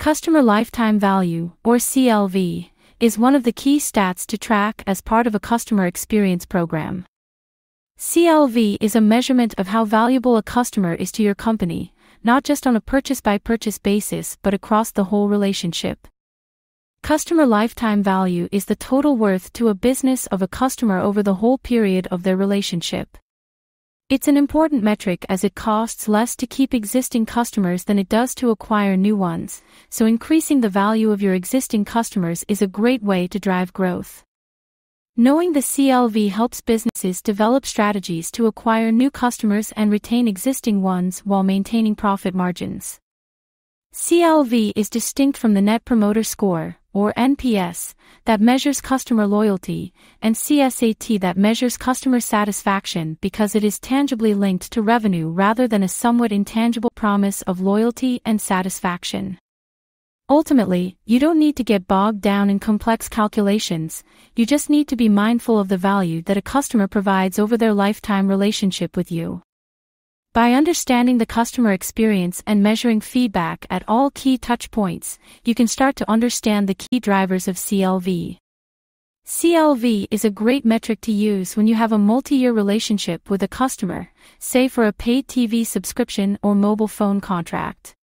Customer lifetime value, or CLV, is one of the key stats to track as part of a customer experience program. CLV is a measurement of how valuable a customer is to your company, not just on a purchase-by-purchase basis but across the whole relationship. Customer lifetime value is the total worth to a business of a customer over the whole period of their relationship. It's an important metric as it costs less to keep existing customers than it does to acquire new ones, so increasing the value of your existing customers is a great way to drive growth. Knowing the CLV helps businesses develop strategies to acquire new customers and retain existing ones while maintaining profit margins. CLV is distinct from the Net Promoter Score, or NPS, that measures customer loyalty, and CSAT that measures customer satisfaction because it is tangibly linked to revenue rather than a somewhat intangible promise of loyalty and satisfaction. Ultimately, you don't need to get bogged down in complex calculations, you just need to be mindful of the value that a customer provides over their lifetime relationship with you. By understanding the customer experience and measuring feedback at all key touch points, you can start to understand the key drivers of CLV. CLV is a great metric to use when you have a multi-year relationship with a customer, say for a paid TV subscription or mobile phone contract.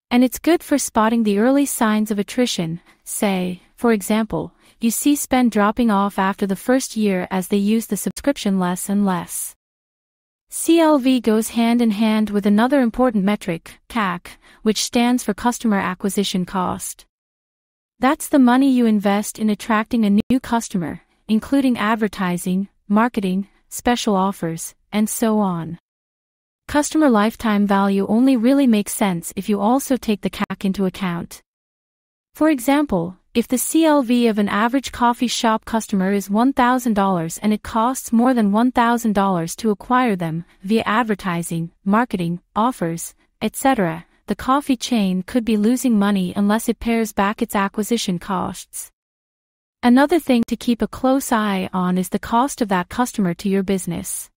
And it's good for spotting the early signs of attrition, say, for example, you see spend dropping off after the first year as they use the subscription less and less. CLV goes hand in hand with another important metric, CAC, which stands for Customer Acquisition Cost. That's the money you invest in attracting a new customer, including advertising, marketing, special offers, and so on. Customer lifetime value only really makes sense if you also take the CAC into account. For example, if the CLV of an average coffee shop customer is $1,000 and it costs more than $1,000 to acquire them, via advertising, marketing, offers, etc., the coffee chain could be losing money unless it pares back its acquisition costs. Another thing to keep a close eye on is the cost of that customer to your business.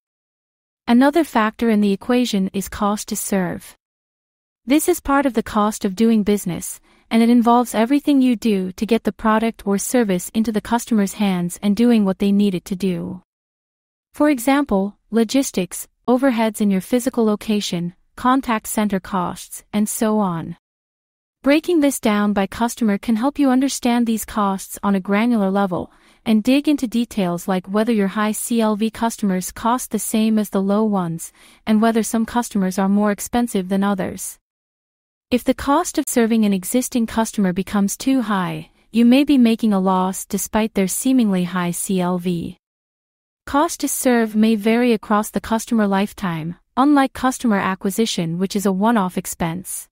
Another factor in the equation is cost to serve. This is part of the cost of doing business, and it involves everything you do to get the product or service into the customer's hands and doing what they need it to do. For example, logistics, overheads in your physical location, contact center costs, and so on. Breaking this down by customer can help you understand these costs on a granular level, and dig into details like whether your high CLV customers cost the same as the low ones, and whether some customers are more expensive than others. If the cost of serving an existing customer becomes too high, you may be making a loss despite their seemingly high CLV. Cost to serve may vary across the customer lifetime, unlike customer acquisition, which is a one-off expense.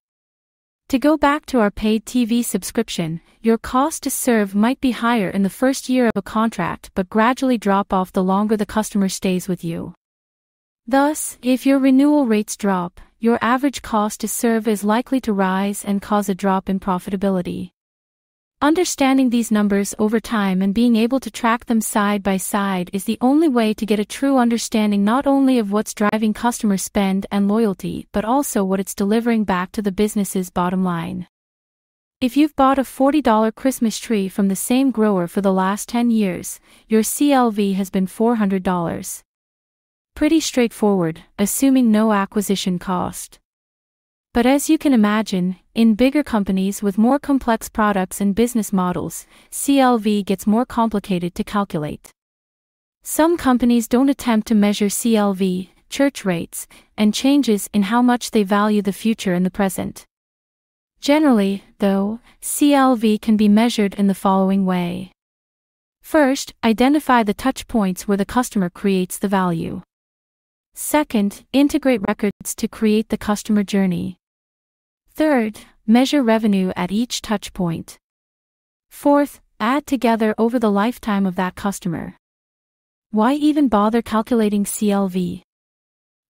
To go back to our paid TV subscription, your cost to serve might be higher in the first year of a contract but gradually drop off the longer the customer stays with you. Thus, if your renewal rates drop, your average cost to serve is likely to rise and cause a drop in profitability. Understanding these numbers over time and being able to track them side by side is the only way to get a true understanding not only of what's driving customer spend and loyalty but also what it's delivering back to the business's bottom line. If you've bought a $40 Christmas tree from the same grower for the last 10 years, your CLV has been $400. Pretty straightforward, assuming no acquisition cost. But as you can imagine, in bigger companies with more complex products and business models, CLV gets more complicated to calculate. Some companies don't attempt to measure CLV, churn rates, and changes in how much they value the future and the present. Generally, though, CLV can be measured in the following way. First, identify the touch points where the customer creates the value. Second, integrate records to create the customer journey. Third, measure revenue at each touch point. Fourth, add together over the lifetime of that customer. Why even bother calculating CLV?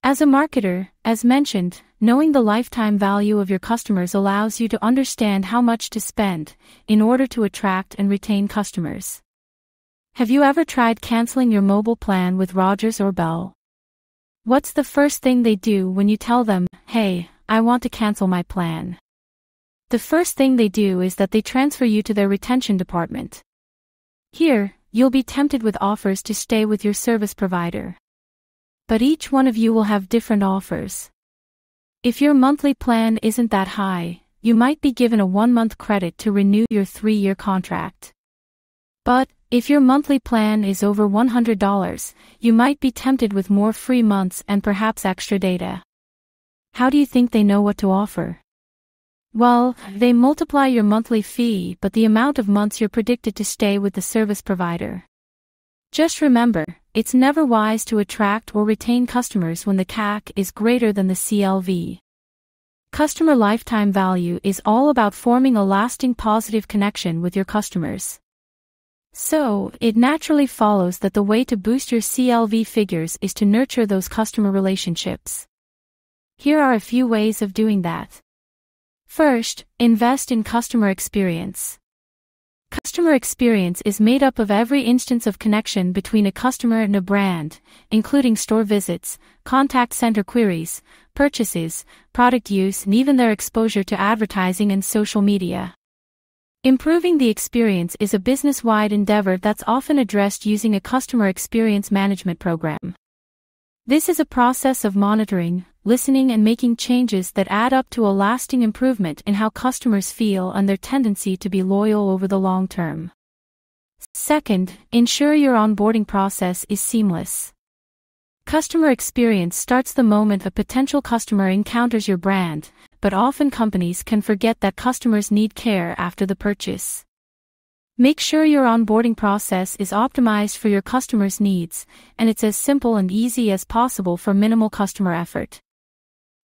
As a marketer, as mentioned, knowing the lifetime value of your customers allows you to understand how much to spend in order to attract and retain customers. Have you ever tried canceling your mobile plan with Rogers or Bell? What's the first thing they do when you tell them, "Hey, I want to cancel my plan"? The first thing they do is that they transfer you to their retention department. Here, you'll be tempted with offers to stay with your service provider. But each one of you will have different offers. If your monthly plan isn't that high, you might be given a 1-month credit to renew your 3-year contract. But, if your monthly plan is over $100, you might be tempted with more free months and perhaps extra data. How do you think they know what to offer? Well, they multiply your monthly fee by the amount of months you're predicted to stay with the service provider. Just remember, it's never wise to attract or retain customers when the CAC is greater than the CLV. Customer lifetime value is all about forming a lasting positive connection with your customers. So, it naturally follows that the way to boost your CLV figures is to nurture those customer relationships. Here are a few ways of doing that. First, invest in customer experience. Customer experience is made up of every instance of connection between a customer and a brand, including store visits, contact center queries, purchases, product use, and even their exposure to advertising and social media. Improving the experience is a business-wide endeavor that's often addressed using a customer experience management program. This is a process of monitoring, listening, and making changes that add up to a lasting improvement in how customers feel and their tendency to be loyal over the long term. Second, ensure your onboarding process is seamless. Customer experience starts the moment a potential customer encounters your brand, but often companies can forget that customers need care after the purchase. Make sure your onboarding process is optimized for your customers' needs, and it's as simple and easy as possible for minimal customer effort.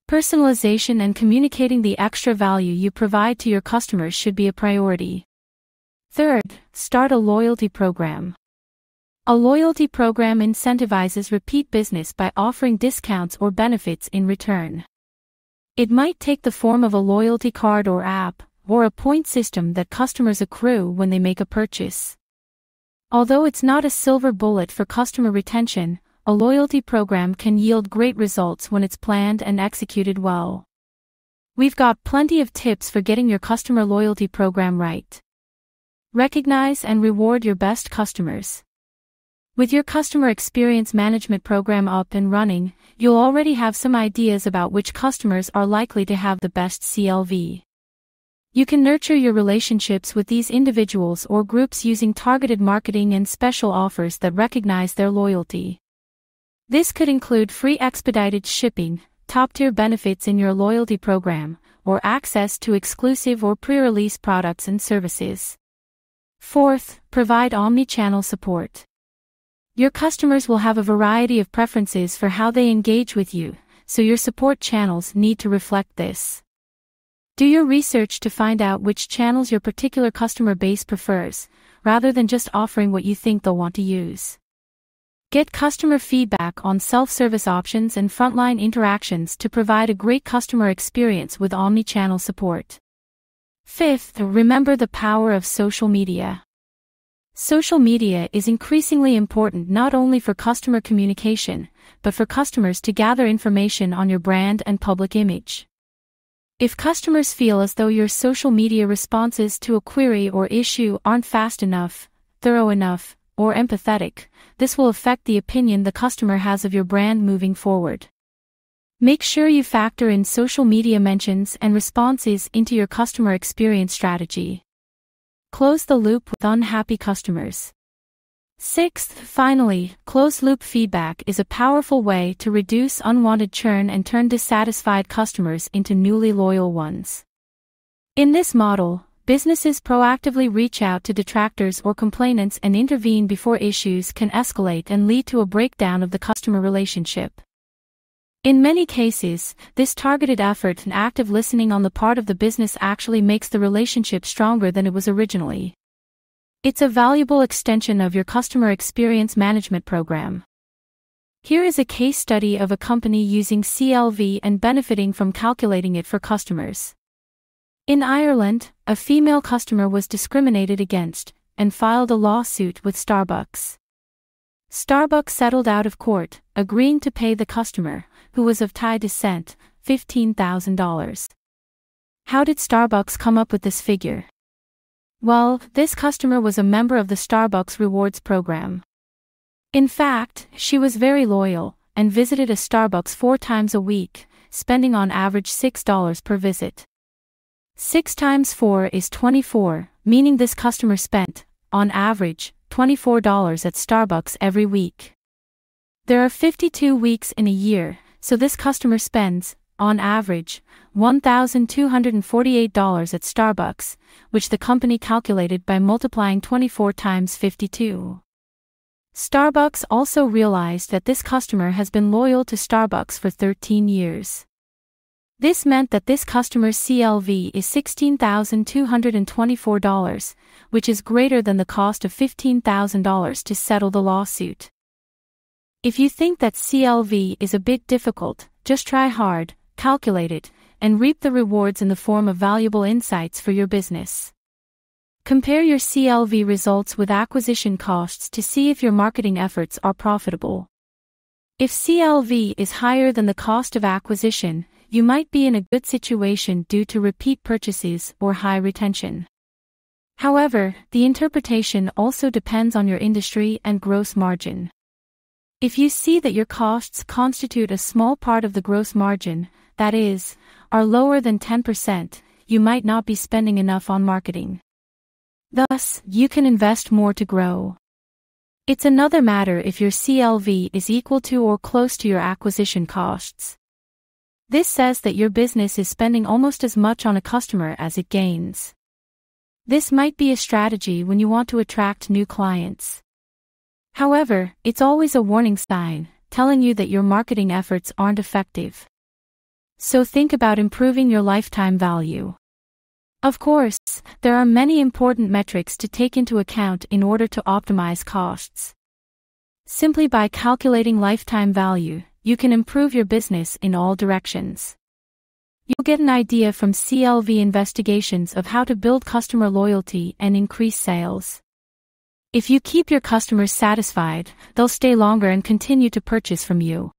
Personalization and communicating the extra value you provide to your customers should be a priority. Third, start a loyalty program. A loyalty program incentivizes repeat business by offering discounts or benefits in return. It might take the form of a loyalty card or app, or a point system that customers accrue when they make a purchase. Although it's not a silver bullet for customer retention, a loyalty program can yield great results when it's planned and executed well. We've got plenty of tips for getting your customer loyalty program right. Recognize and reward your best customers. With your customer experience management program up and running, you'll already have some ideas about which customers are likely to have the best CLV. You can nurture your relationships with these individuals or groups using targeted marketing and special offers that recognize their loyalty. This could include free expedited shipping, top-tier benefits in your loyalty program, or access to exclusive or pre-release products and services. Fourth, provide omni-channel support. Your customers will have a variety of preferences for how they engage with you, so your support channels need to reflect this. Do your research to find out which channels your particular customer base prefers, rather than just offering what you think they'll want to use. Get customer feedback on self-service options and frontline interactions to provide a great customer experience with omni-channel support. Fifth, remember the power of social media. Social media is increasingly important not only for customer communication, but for customers to gather information on your brand and public image. If customers feel as though your social media responses to a query or issue aren't fast enough, thorough enough, or empathetic, this will affect the opinion the customer has of your brand moving forward. Make sure you factor in social media mentions and responses into your customer experience strategy. Close the loop with unhappy customers. Sixth, finally, closed-loop feedback is a powerful way to reduce unwanted churn and turn dissatisfied customers into newly loyal ones. In this model, businesses proactively reach out to detractors or complainants and intervene before issues can escalate and lead to a breakdown of the customer relationship. In many cases, this targeted effort and active listening on the part of the business actually makes the relationship stronger than it was originally. It's a valuable extension of your customer experience management program. Here is a case study of a company using CLV and benefiting from calculating it for customers. In Ireland, a female customer was discriminated against and filed a lawsuit with Starbucks. Starbucks settled out of court, agreeing to pay the customer, who was of Thai descent, $15,000. How did Starbucks come up with this figure? Well, this customer was a member of the Starbucks Rewards program. In fact, she was very loyal and visited a Starbucks 4 times a week, spending on average $6 per visit. 6 times 4 is 24, meaning this customer spent, on average, $24 at Starbucks every week. There are 52 weeks in a year, so this customer spends, on average, $1,248 at Starbucks, which the company calculated by multiplying 24 times 52. Starbucks also realized that this customer has been loyal to Starbucks for 13 years. This meant that this customer's CLV is $16,224, which is greater than the cost of $15,000 to settle the lawsuit. If you think that CLV is a bit difficult, just try hard, calculate it, and reap the rewards in the form of valuable insights for your business. Compare your CLV results with acquisition costs to see if your marketing efforts are profitable. If CLV is higher than the cost of acquisition, you might be in a good situation due to repeat purchases or high retention. However, the interpretation also depends on your industry and gross margin. If you see that your costs constitute a small part of the gross margin, that is, are lower than 10%, you might not be spending enough on marketing. Thus, you can invest more to grow. It's another matter if your CLV is equal to or close to your acquisition costs. This says that your business is spending almost as much on a customer as it gains. This might be a strategy when you want to attract new clients. However, it's always a warning sign, telling you that your marketing efforts aren't effective. So think about improving your lifetime value. Of course, there are many important metrics to take into account in order to optimize costs. Simply by calculating lifetime value, you can improve your business in all directions. You'll get an idea from CLV investigations of how to build customer loyalty and increase sales. If you keep your customers satisfied, they'll stay longer and continue to purchase from you.